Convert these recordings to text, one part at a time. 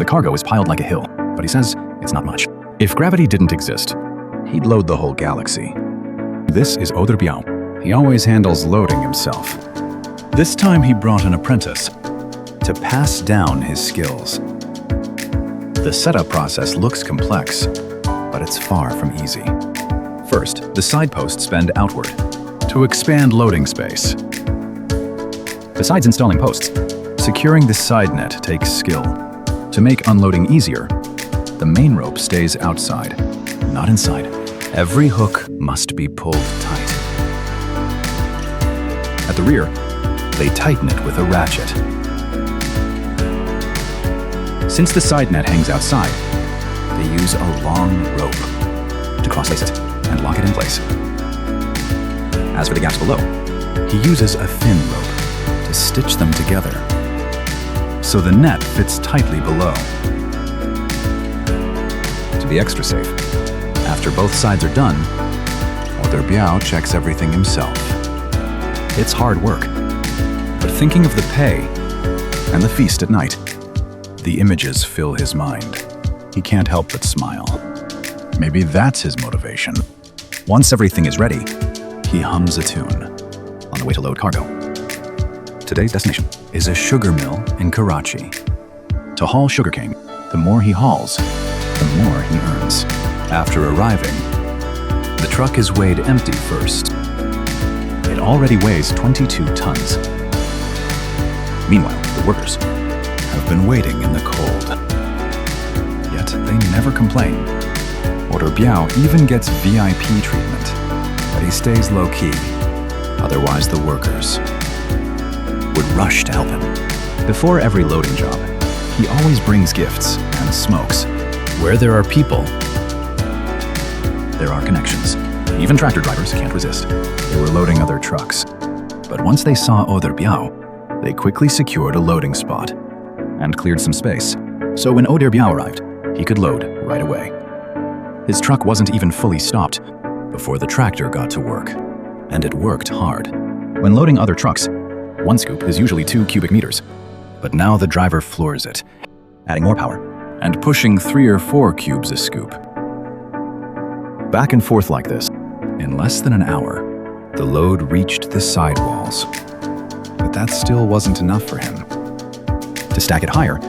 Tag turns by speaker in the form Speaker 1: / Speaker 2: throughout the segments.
Speaker 1: The cargo is piled like a hill, but he says it's not much. If gravity didn't exist, he'd load the whole galaxy. This is Oder Biao. He always handles loading himself. This time he brought an apprentice to pass down his skills. The setup process looks complex, but it's far from easy. First, the side posts bend outward to expand loading space. Besides installing posts, securing the side net takes skill. To make unloading easier, the main rope stays outside, not inside. Every hook must be pulled tight. At the rear, they tighten it with a ratchet. Since the side net hangs outside, they use a long rope to cross-lace it and lock it in place. As for the gaps below, he uses a thin rope to stitch them together, so the net fits tightly below. To be extra safe, after both sides are done, Oder Biao checks everything himself. It's hard work, but thinking of the pay and the feast at night, the images fill his mind. He can't help but smile. Maybe that's his motivation. Once everything is ready, he hums a tune on the way to load cargo. Today's destination is a sugar mill in Karachi. To haul sugarcane, the more he hauls, the more he earns. After arriving, the truck is weighed empty first. It already weighs 22 tons. Meanwhile, the workers have been waiting in the cold. Yet they never complain. Oder Biao even gets VIP treatment, but he stays low-key. Otherwise, the workers would rush to help him. Before every loading job, he always brings gifts and smokes. Where there are people, there are connections. Even tractor drivers can't resist. They were loading other trucks. But once they saw Oder Biao, they quickly secured a loading spot and cleared some space. So when Oder Biao arrived, he could load right away. His truck wasn't even fully stopped before the tractor got to work. And it worked hard. When loading other trucks, one scoop is usually 2 cubic meters. But now the driver floors it, adding more power and pushing 3 or 4 cubes a scoop. Back and forth like this, in less than an hour, the load reached the sidewalls. But that still wasn't enough for him. To stack it higher,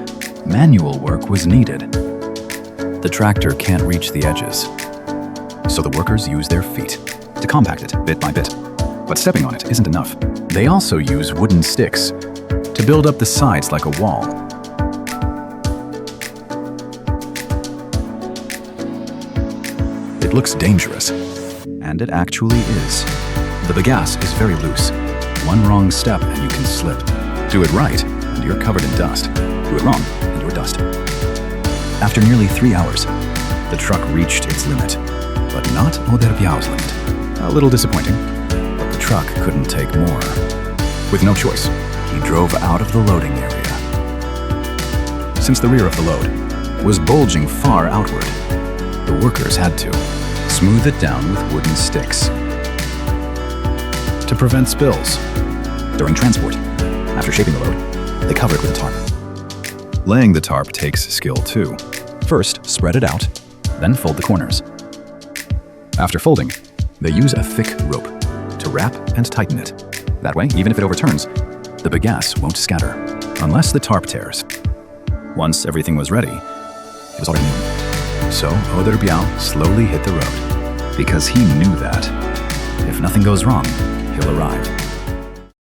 Speaker 1: manual work was needed. The tractor can't reach the edges, so the workers use their feet to compact it bit by bit. But stepping on it isn't enough. They also use wooden sticks to build up the sides like a wall. It looks dangerous, and it actually is. The bagasse is very loose. One wrong step and you can slip. Do it right, and you're covered in dust. Do it wrong, and you're dust. After nearly 3 hours, the truck reached its limit, but not Oder Biao's limit. A little disappointing, but the truck couldn't take more. With no choice, he drove out of the loading area. Since the rear of the load was bulging far outward, the workers had to smooth it down with wooden sticks to prevent spills. During transport, after shaping the load, they cover it with a tarp. Laying the tarp takes skill too. First, spread it out, then fold the corners. After folding, they use a thick rope to wrap and tighten it. That way, even if it overturns, the bagasse won't scatter, unless the tarp tears. Once everything was ready, it was already noon. So Oder Biao slowly hit the road, because he knew that if nothing goes wrong, he'll arrive.